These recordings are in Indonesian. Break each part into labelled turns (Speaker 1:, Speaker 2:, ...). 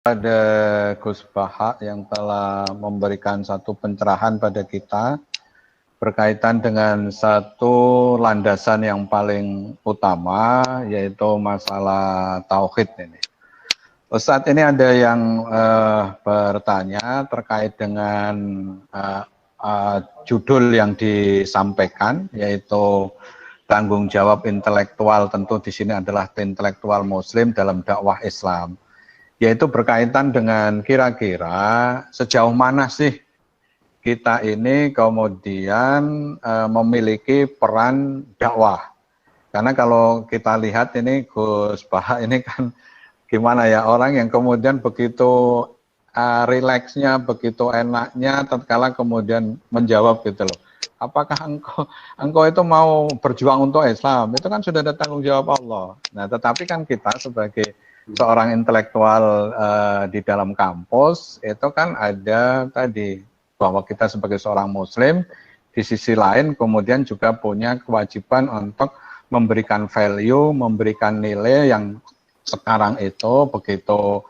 Speaker 1: Pada Gus Baha yang telah memberikan satu pencerahan pada kita berkaitan dengan satu landasan yang paling utama, yaitu masalah tauhid ini. Ustadz, ini ada yang bertanya terkait dengan judul yang disampaikan, yaitu tanggung jawab intelektual. Tentu di sini adalah intelektual Muslim dalam dakwah Islam. Yaitu berkaitan dengan kira-kira sejauh mana sih kita ini kemudian memiliki peran dakwah. Karena kalau kita lihat ini Gus Baha ini kan gimana ya, orang yang kemudian begitu rileksnya, begitu enaknya tatkala kemudian menjawab gitu loh. Apakah engkau itu mau berjuang untuk Islam? Itu kan sudah ada tanggung jawab Allah. Nah, tetapi kan kita sebagai seorang intelektual di dalam kampus itu kan ada tadi bahwa kita sebagai seorang Muslim di sisi lain kemudian juga punya kewajiban untuk memberikan value, memberikan nilai yang sekarang itu begitu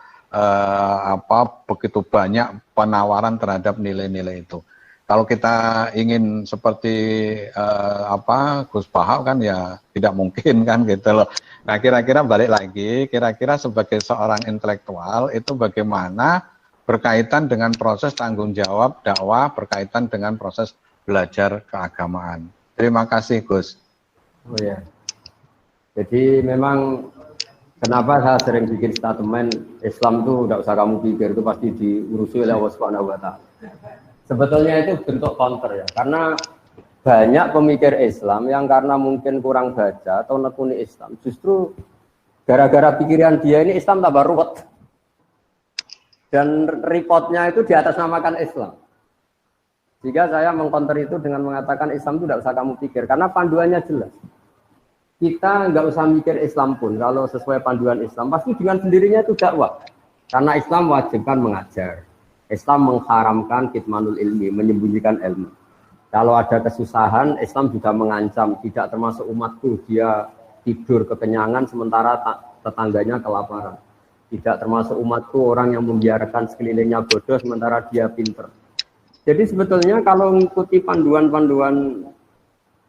Speaker 1: begitu banyak penawaran terhadap nilai-nilai itu. Kalau kita ingin seperti Gus Baha kan ya tidak mungkin kan gitu loh. Nah, kira-kira balik lagi, kira-kira sebagai seorang intelektual itu bagaimana berkaitan dengan proses tanggung jawab dakwah, berkaitan dengan proses belajar keagamaan. Terima kasih, Gus.
Speaker 2: Oh ya. Jadi memang kenapa saya sering bikin statement Islam tuh tidak usah kamu pikir, itu pasti diurusi oleh Allah Subhanahu wa Ta'ala. Sebetulnya itu bentuk counter ya, karena banyak pemikir Islam yang karena mungkin kurang baca atau nekuni Islam, justru gara-gara pikiran dia ini Islam tambah ruwet. Dan reportnya itu diatasnamakan Islam. Jika saya mengcounter itu dengan mengatakan Islam itu tidak usah kamu pikir, karena panduannya jelas. Kita nggak usah mikir Islam pun, kalau sesuai panduan Islam, pasti dengan sendirinya itu dakwah. Karena Islam wajibkan mengajar. Islam mengharamkan kitmanul ilmi, menyembunyikan ilmu. Kalau ada kesusahan, Islam juga mengancam, tidak termasuk umatku, dia tidur kekenyangan sementara tetangganya kelaparan. Tidak termasuk umatku orang yang membiarkan sekelilingnya bodoh sementara dia pinter. Jadi sebetulnya kalau mengikuti panduan-panduan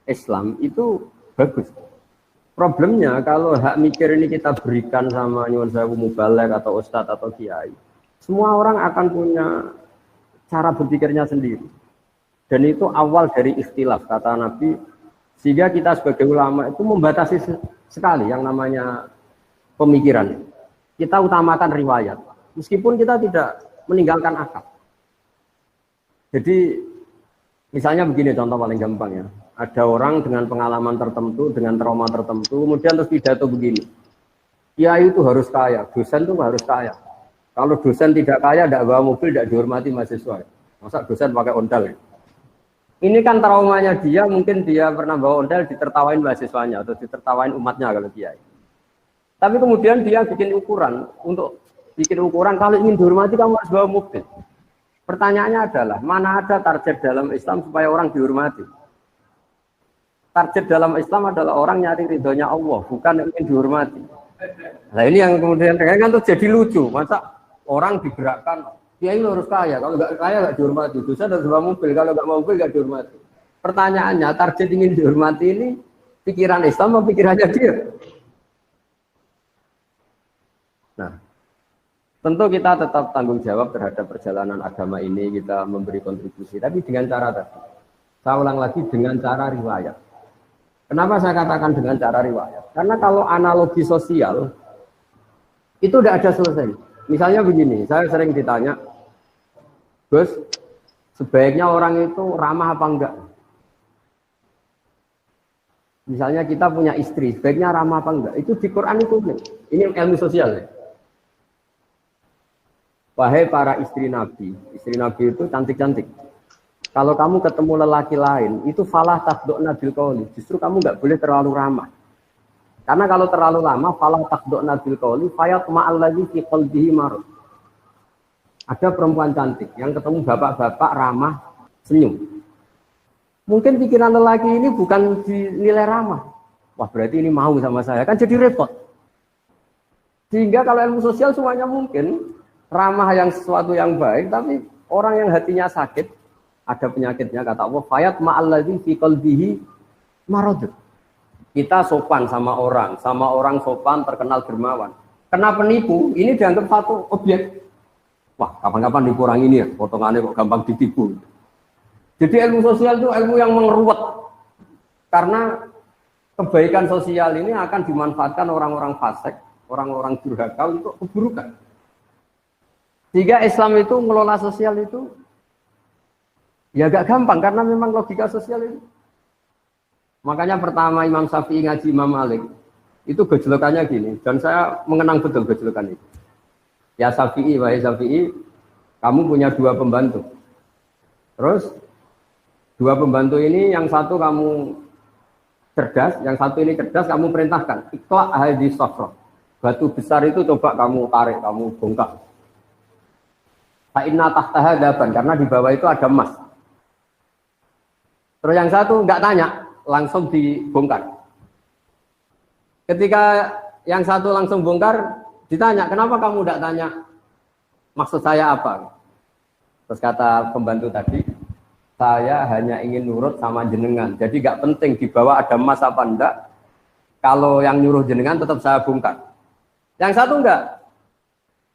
Speaker 2: Islam itu bagus. Problemnya kalau hak mikir ini kita berikan sama nyuwun sewu mubalek atau ustadz atau kiai, semua orang akan punya cara berpikirnya sendiri. Dan itu awal dari ikhtilaf, kata Nabi. Sehingga kita sebagai ulama itu membatasi sekali yang namanya pemikiran. Kita utamakan riwayat, meskipun kita tidak meninggalkan akal. Jadi misalnya begini contoh paling gampang ya. Ada orang dengan pengalaman tertentu, dengan trauma tertentu, kemudian terus pidato begini. Kiai itu harus kaya, dosen itu harus kaya. Kalau dosen tidak kaya, tidak bawa mobil, tidak dihormati mahasiswa. Masa dosen pakai ondel ya? Ini kan traumanya dia, mungkin dia pernah bawa ondel, ditertawain mahasiswanya, atau ditertawain umatnya kalau kiai. Tapi kemudian dia bikin ukuran, untuk bikin ukuran, kalau ingin dihormati kamu harus bawa mobil. Pertanyaannya adalah, mana ada target dalam Islam supaya orang dihormati? Target dalam Islam adalah orang nyari ridhonya Allah, bukan ingin dihormati. Nah ini yang kemudian kan tuh jadi lucu, masa orang digerakkan, dia ini harus kaya, kalau nggak kaya nggak dihormati, dosa harus bawa mobil, kalau nggak mobil nggak dihormati. Pertanyaannya, target ingin dihormati ini pikiran Islam atau pikirannya dia? Nah, tentu kita tetap tanggung jawab terhadap perjalanan agama ini, kita memberi kontribusi, tapi dengan cara tadi. Saya ulang lagi, dengan cara riwayat. Kenapa saya katakan dengan cara riwayat? Karena kalau analogi sosial, itu tidak ada selesai. Misalnya begini, saya sering ditanya, Gus, sebaiknya orang itu ramah apa enggak? Misalnya kita punya istri, sebaiknya ramah apa enggak? Itu di Quran itu, ini ilmu sosial ya. Wahai para istri Nabi itu cantik-cantik. Kalau kamu ketemu lelaki lain, itu falah takdokna bil qauli. Justru kamu nggak boleh terlalu ramah. Karena kalau terlalu lama, falah takdokna bil qauli, fayatma allazi fi qalbihi marad. Ada perempuan cantik yang ketemu bapak-bapak ramah, senyum. Mungkin pikiran lelaki ini bukan dinilai ramah. Wah, berarti ini mau sama saya, kan jadi repot. Sehingga kalau ilmu sosial semuanya mungkin. ramah yang sesuatu yang baik, tapi orang yang hatinya sakit, ada penyakitnya, kata Allah, fayat ma'alladzi fi qalbihi marad. Kita sopan sama orang sopan terkenal dermawan. Kena penipu, ini dianggap satu objek. Wah, kapan-kapan nipu orang ini ya, potongannya kok gampang ditipu. Jadi ilmu sosial itu ilmu yang mengeruwet. Karena kebaikan sosial ini akan dimanfaatkan orang-orang fasik, orang-orang durhaka untuk keburukan. Sehingga Islam itu mengelola sosial itu ya agak gampang karena memang logika sosial itu. Makanya pertama Imam Syafi'i ngaji Imam Malik itu gejolokannya gini, dan saya mengenang betul gejolokan itu. Ya Syafi'i, wahai Syafi'i, kamu punya 2 pembantu. Terus 2 pembantu ini yang satu kamu cerdas, yang satu ini cerdas, kamu perintahkan ikhla hadis safra. Batu besar itu coba kamu tarik, kamu bongkar. Fa'inna tahtaha daban, karena di bawah itu ada emas. Terus yang satu enggak tanya, langsung dibongkar. Ketika yang satu langsung bongkar, ditanya, kenapa kamu enggak tanya maksud saya apa? Terus kata pembantu tadi, saya hanya ingin nurut sama jenengan. Jadi enggak penting di bawah ada emas apa enggak. Kalau yang nyuruh jenengan tetap saya bongkar. Yang satu enggak.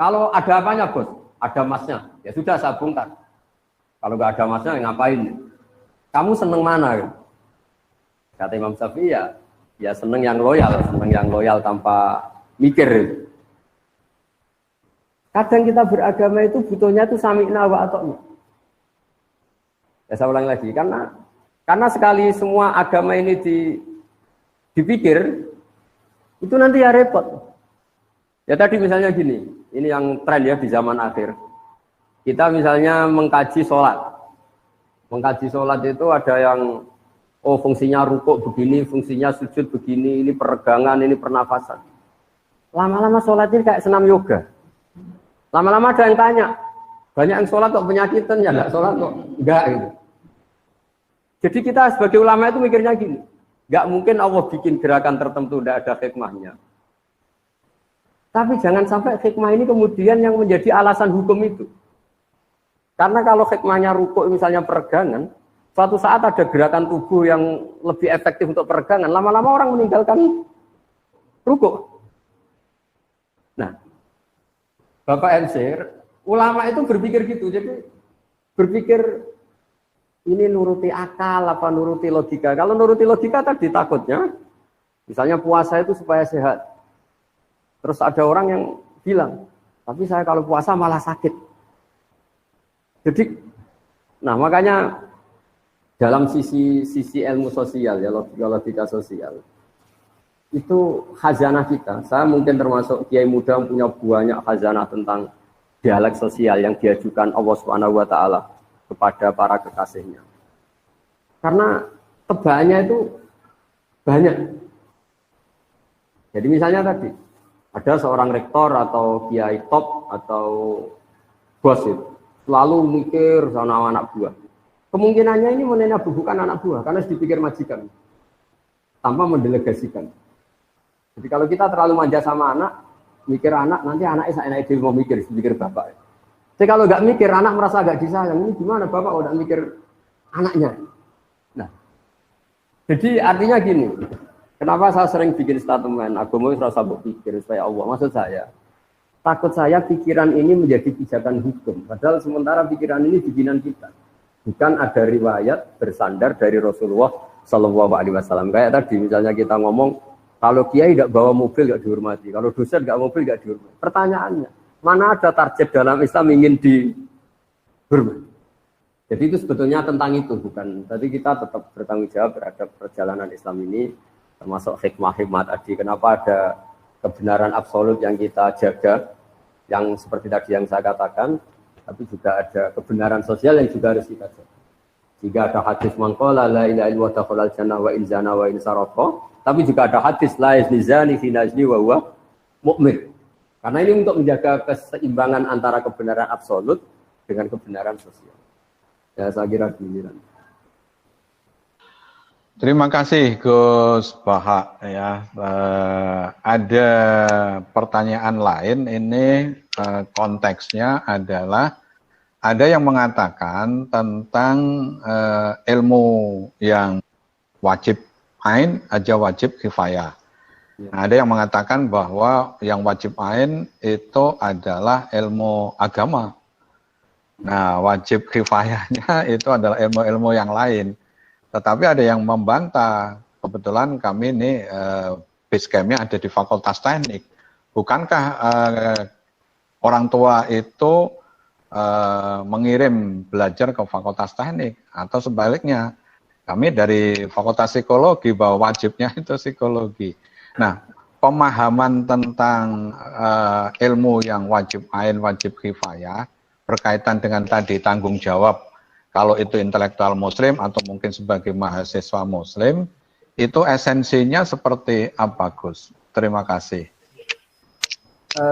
Speaker 2: Kalau ada apanya, Bos? Ada emasnya. Ya sudah saya bongkar. Kalau enggak ada emasnya ngapain? Kamu seneng mana? Kata Imam Syafi'i ya seneng yang loyal tanpa mikir. Kadang kita beragama itu butuhnya itu sami'na wa ata'na. Ya saya ulang lagi, karena sekali semua agama ini dipikir, itu nanti ya repot. Ya tadi misalnya gini, ini yang tren ya di zaman akhir. Kita misalnya mengkaji sholat. Mengkaji sholat itu ada yang fungsinya rukuk begini, fungsinya sujud begini, ini peregangan, ini pernafasan. Lama-lama sholat ini kayak senam yoga. Lama-lama ada yang tanya, banyak yang sholat kok penyakitan, ya enggak sholat kok enggak gitu. Jadi kita sebagai ulama itu mikirnya gini, enggak mungkin Allah bikin gerakan tertentu tidak ada hikmahnya. Tapi jangan sampai hikmah ini kemudian yang menjadi alasan hukum itu. Karena kalau hikmahnya rukuk misalnya peregangan, suatu saat ada gerakan tubuh yang lebih efektif untuk peregangan, lama-lama orang meninggalkan rukuk. Nah, Bapak MC, ulama itu berpikir gitu, jadi berpikir ini nuruti akal apa nuruti logika. Kalau nuruti logika tadi takutnya, misalnya puasa itu supaya sehat. Terus ada orang yang bilang, tapi saya kalau puasa malah sakit. Jadi, nah makanya dalam sisi ilmu sosial ya logika sosial itu khazanah kita. Saya mungkin termasuk kiai muda yang punya banyak khazanah tentang dialek sosial yang diajukan Allah Subhanahu wa taala kepada para kekasihnya. Karena tebaannya itu banyak. Jadi misalnya tadi ada seorang rektor atau kiai top atau bos itu selalu mikir sama anak buah. Kemungkinannya ini menenabuhkan anak buah karena dipikir majikan tanpa mendelegasikan. Jadi kalau kita terlalu manja sama anak, mikir anak, nanti anaknya enak dia mau mikir bapak. Jadi kalau nggak mikir, anak merasa nggak disayang. Ini gimana bapak kalau nggak mikir anaknya? Nah, jadi artinya gini. Kenapa saya sering bikin statement agama itu rasa berpikir supaya Allah. Maksud saya, takut saya pikiran ini menjadi pijakan hukum. Padahal sementara pikiran ini bikinan kita. Bukan ada riwayat bersandar dari Rasulullah Shallallahu Alaihi Wasallam. Kayak tadi misalnya kita ngomong, kalau kiai tidak bawa mobil nggak dihormati, kalau dosen nggak mobil nggak dihormati. Pertanyaannya, mana ada target dalam Islam ingin dihormati? Jadi itu sebetulnya tentang itu, bukan. Tadi kita tetap bertanggung jawab terhadap perjalanan Islam ini, termasuk hikmah-hikmah tadi. Kenapa ada kebenaran absolut yang kita jaga, yang seperti tadi yang saya katakan, tapi juga ada kebenaran sosial yang juga harus kita jaga. Jika ada hadis mangqala la ilaha illallah dakhalal jannah wa in zana wa in saraqa, tapi juga ada hadis la yazni zani fi nazni wa huwa mu'min. Karena ini untuk menjaga keseimbangan antara kebenaran absolut dengan kebenaran sosial. Ya saya kira giliran.
Speaker 1: Terima kasih Gus Bahak ya. Ada pertanyaan lain ini konteksnya adalah ada yang mengatakan tentang ilmu yang wajib ain aja wajib kifayah. Nah, ada yang mengatakan bahwa yang wajib ain itu adalah ilmu agama. Nah, wajib kifayahnya itu adalah ilmu-ilmu yang lain. Tetapi ada yang membantah. Kebetulan kami ini base camp-nya ada di Fakultas Teknik. Bukankah orang tua itu mengirim belajar ke Fakultas Teknik atau sebaliknya? Kami dari Fakultas Psikologi bahwa wajibnya itu psikologi. Nah, pemahaman tentang ilmu yang wajib ain, wajib kifayah berkaitan dengan tadi tanggung jawab. Kalau itu intelektual muslim atau mungkin sebagai mahasiswa muslim, itu esensinya seperti apa, Gus? Terima kasih.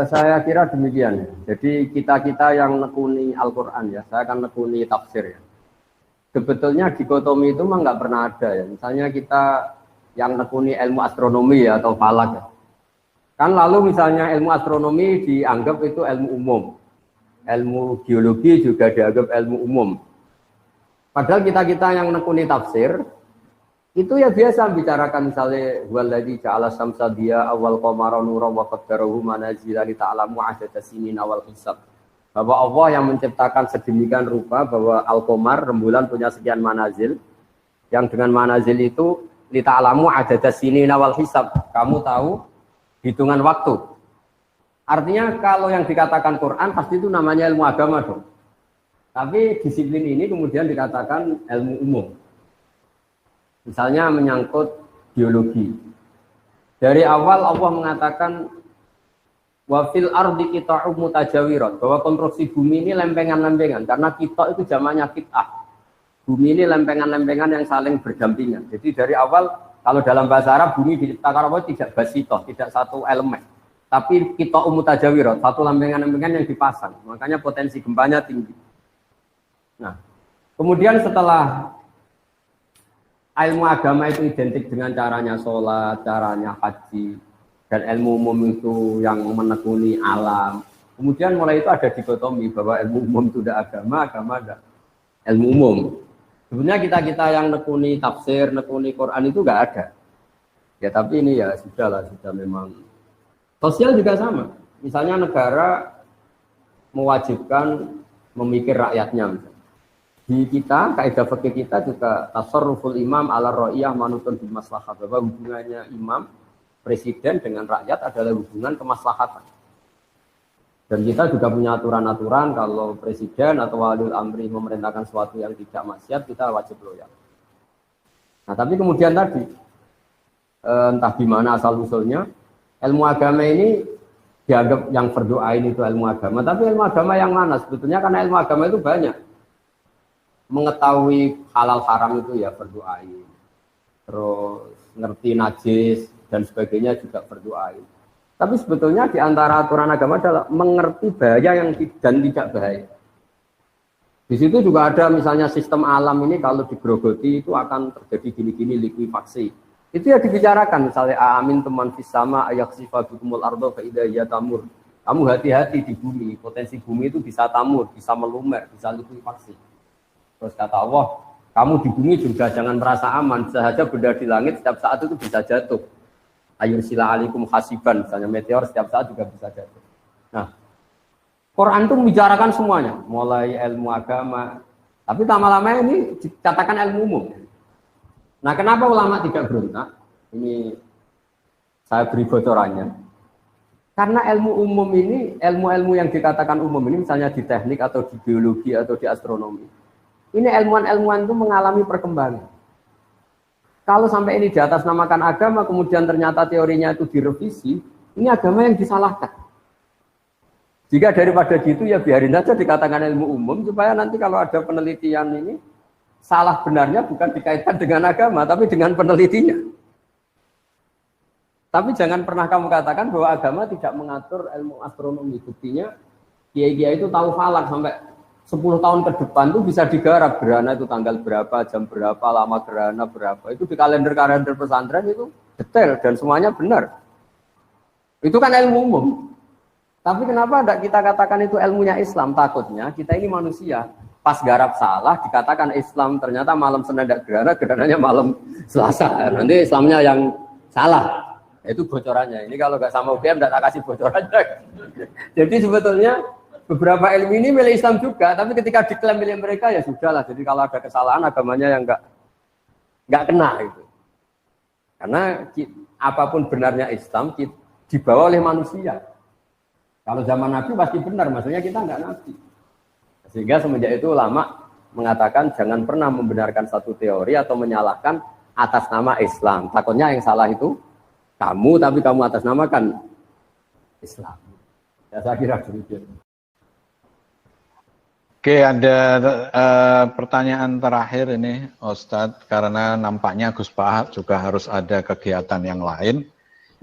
Speaker 2: Saya kira demikian. Jadi kita yang nekuni Al-Quran ya, saya akan nekuni tafsir ya. Sebetulnya dikotomi itu memang nggak pernah ada ya. Misalnya kita yang nekuni ilmu astronomi ya, atau falak ya. Kan lalu misalnya ilmu astronomi dianggap itu ilmu umum. Ilmu geologi juga dianggap ilmu umum. Padahal kita yang nekuni tafsir itu ya biasa bicarakan misalnya waladzi ja'ala syamsa diya awal qamara nuran wa qaddarahu manazila li ta'lamu 'adada sinin awal hisab. Bahwa Allah yang menciptakan sedemikian rupa bahwa al-qamar rembulan punya sekian manazil, yang dengan manazil itu li ta'lamu 'adada sinin awal hisab. Kamu tahu hitungan waktu. Artinya kalau yang dikatakan Quran pasti itu namanya ilmu agama dong. Tapi disiplin ini kemudian dikatakan ilmu umum. Misalnya menyangkut biologi. Dari awal Allah mengatakan wa fil ardi qita'um mutajawirat, bahwa konstruksi bumi ini lempengan-lempengan, karena kita itu zamannya qit'ah. Bumi ini lempengan-lempengan yang saling berdampingan. Jadi dari awal kalau dalam bahasa Arab bumi diciptakan Allah tidak basitoh, tidak satu elemen. Tapi qita'um mutajawirat, satu lempengan-lempengan yang dipasang. Makanya potensi gempanya tinggi. Nah, kemudian setelah ilmu agama itu identik dengan caranya sholat, caranya haji, dan ilmu umum itu yang menekuni alam. Kemudian mulai itu ada dikotomi bahwa ilmu umum itu tidak agama, agama tidak ilmu umum. Sebenarnya kita yang nekuni tafsir, nekuni Quran itu nggak ada. Ya tapi ini ya sudah memang. Sosial juga sama. Misalnya negara mewajibkan memikir rakyatnya. Misalnya. Di kita, kaidah fikih kita juga tasarruful imam ala ra'iyah manutun bil maslahah, bahwa hubungannya imam presiden dengan rakyat adalah hubungan kemaslahatan. Dan kita juga punya aturan-aturan kalau presiden atau waliul amri memerintahkan sesuatu yang tidak maksiat, kita wajib loyal. Nah, tapi kemudian tadi entah di mana asal usulnya ilmu agama ini dianggap yang fardu ain itu ilmu agama, tapi ilmu agama yang mana sebetulnya? Karena ilmu agama itu banyak. Mengetahui halal haram itu ya fardu ain. Terus ngerti najis dan sebagainya juga fardu ain. Tapi sebetulnya di antara aturan agama adalah mengerti bahaya yang dan tidak bahaya. Di situ juga ada misalnya sistem alam ini kalau digerogoti itu akan terjadi gini-gini likuifaksi. Itu ya dibicarakan misalnya amin teman fis sama ayaksifa bikumul ardo fa idza hiya tamur. Kamu hati-hati di bumi, potensi bumi itu bisa tamur, bisa melumer, bisa likuifaksi. Terus kata Allah, kamu di bumi juga jangan merasa aman, sahaja benda di langit setiap saat itu bisa jatuh. Ayur sila alikum hasiban, misalnya meteor setiap saat juga bisa jatuh. Nah, Quran itu membicarakan semuanya, mulai ilmu agama, tapi lama-lama ini dikatakan ilmu umum. Nah, kenapa ulama tidak berontak? Ini saya beri bocorannya. Karena ilmu umum ini, ilmu-ilmu yang dikatakan umum ini, misalnya di teknik atau di biologi atau di astronomi, ini ilmuwan-ilmuwan itu mengalami perkembangan. Kalau sampai ini di atas namakan agama, kemudian ternyata teorinya itu direvisi, ini agama yang disalahkan. Jika daripada gitu ya biarin saja dikatakan ilmu umum, supaya nanti kalau ada penelitian ini, salah benarnya bukan dikaitkan dengan agama, tapi dengan penelitinya. Tapi jangan pernah kamu katakan bahwa agama tidak mengatur ilmu astronomi. Buktinya, kiai-kiai itu tahu falak sampai 10 tahun ke depan tuh bisa digarap gerhana itu tanggal berapa, jam berapa, lama gerhana berapa. Itu di kalender-kalender pesantren itu detail dan semuanya benar. Itu kan ilmu umum. Tapi kenapa tidak kita katakan itu ilmunya Islam? Takutnya kita ini manusia. Pas garap salah dikatakan Islam, ternyata malam Senin tidak gerhana, gerhananya malam Selasa. Nanti Islamnya yang salah. Itu bocorannya. Ini kalau nggak sama UGM tidak tak kasih bocorannya. Jadi sebetulnya beberapa ilmu ini milik Islam juga, tapi ketika diklaim milik mereka ya sudahlah. Jadi kalau ada kesalahan agamanya yang nggak kena itu. Karena apapun benarnya Islam dibawa oleh manusia. Kalau zaman Nabi pasti benar, maksudnya kita nggak Nabi. Sehingga semenjak itu ulama mengatakan jangan pernah membenarkan satu teori atau menyalahkan atas nama Islam. Takutnya yang salah itu kamu, tapi kamu atas namakan Islam. Ya, saya kira demikian.
Speaker 1: Oke, ada pertanyaan terakhir ini, Ustadz, karena nampaknya Gus Bahak juga harus ada kegiatan yang lain.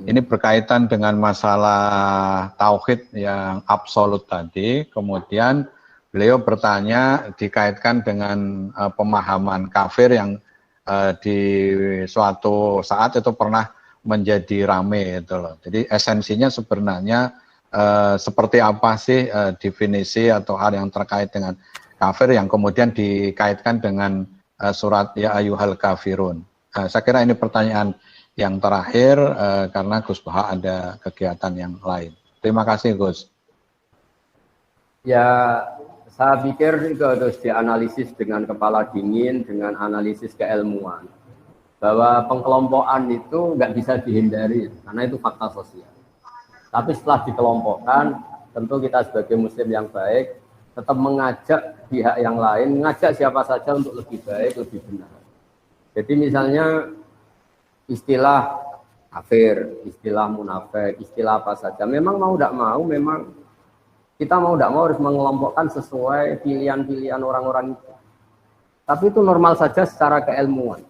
Speaker 1: Ini berkaitan dengan masalah tauhid yang absolut tadi. Kemudian beliau bertanya dikaitkan dengan pemahaman kafir yang di suatu saat itu pernah menjadi rame itu loh. Jadi esensinya sebenarnya seperti apa sih definisi atau hal yang terkait dengan kafir yang kemudian dikaitkan dengan surat ya ayyuhal kafirun. Saya kira ini pertanyaan yang terakhir karena Gus Bahak ada kegiatan yang lain. Terima kasih Gus.
Speaker 2: Ya, saya pikir itu harus dianalisis dengan kepala dingin, dengan analisis keilmuan. Bahwa pengkelompokan itu nggak bisa dihindari, karena itu fakta sosial. Tapi setelah dikelompokkan, tentu kita sebagai muslim yang baik, tetap mengajak pihak yang lain, mengajak siapa saja untuk lebih baik, lebih benar. Jadi misalnya istilah kafir, istilah munafik, istilah apa saja, memang mau tidak mau, memang kita mau tidak mau harus mengelompokkan sesuai pilihan-pilihan orang-orang itu. Tapi itu normal saja secara keilmuan.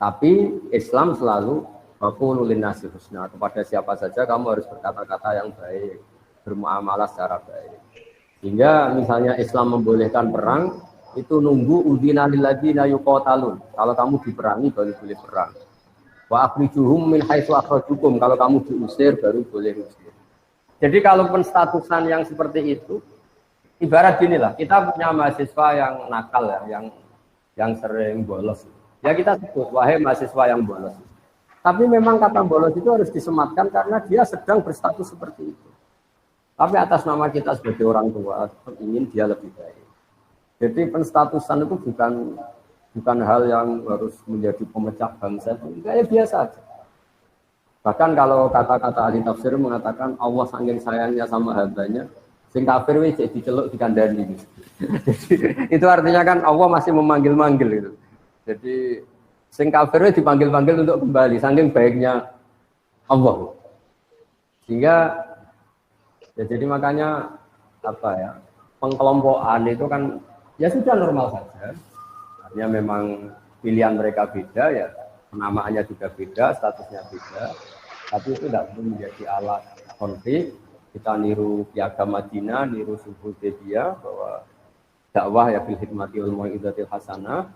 Speaker 2: Tapi Islam selalu waqulu linnasi husna, kepada siapa saja kamu harus berkata-kata yang baik, bermuamalah secara baik. Sehingga misalnya Islam membolehkan perang, itu nunggu udina lil ladzina yuqatalun. Kalau kamu diperangi baru boleh perang. Wa akhrijuhum min haitsu akhrajukum, kalau kamu diusir baru boleh usir. Jadi kalau penstatusan yang seperti itu, ibarat ginilah, kita punya mahasiswa yang nakal ya, yang sering bolos. Ya kita sebut, wahai mahasiswa yang bolos. Tapi memang kata bolos itu harus disematkan karena dia sedang berstatus seperti itu. Tapi atas nama kita sebagai orang tua, ingin dia lebih baik. Jadi penstatusan itu bukan hal yang harus menjadi pemecah bangsa, kayak biasa aja. Bahkan kalau kata-kata ahli tafsir mengatakan Allah saking sayangnya sama hambanya, sing kafir wis diceluk dikandani. Itu artinya kan Allah masih memanggil-manggil itu. Jadi sing kafir dipanggil-panggil untuk kembali, saking baiknya Allah. Sehingga ya jadi makanya apa ya, pengkelompokan itu kan ya sudah normal saja. Artinya memang pilihan mereka beda ya, penamaannya juga beda, statusnya beda. Tapi itu tidak perlu menjadi alat konflik. Kita niru Piagam Madinah, niru Sulhul Hudaybiyah bahwa dakwah ya bil hikmati wal mau'izatil hasanah.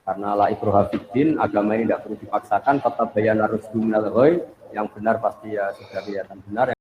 Speaker 2: Karena la ikraha fiddin, agama ini tidak perlu dipaksakan, tetap bayana rusdu minal ghoi, yang benar pasti ya sudah kelihatan benar.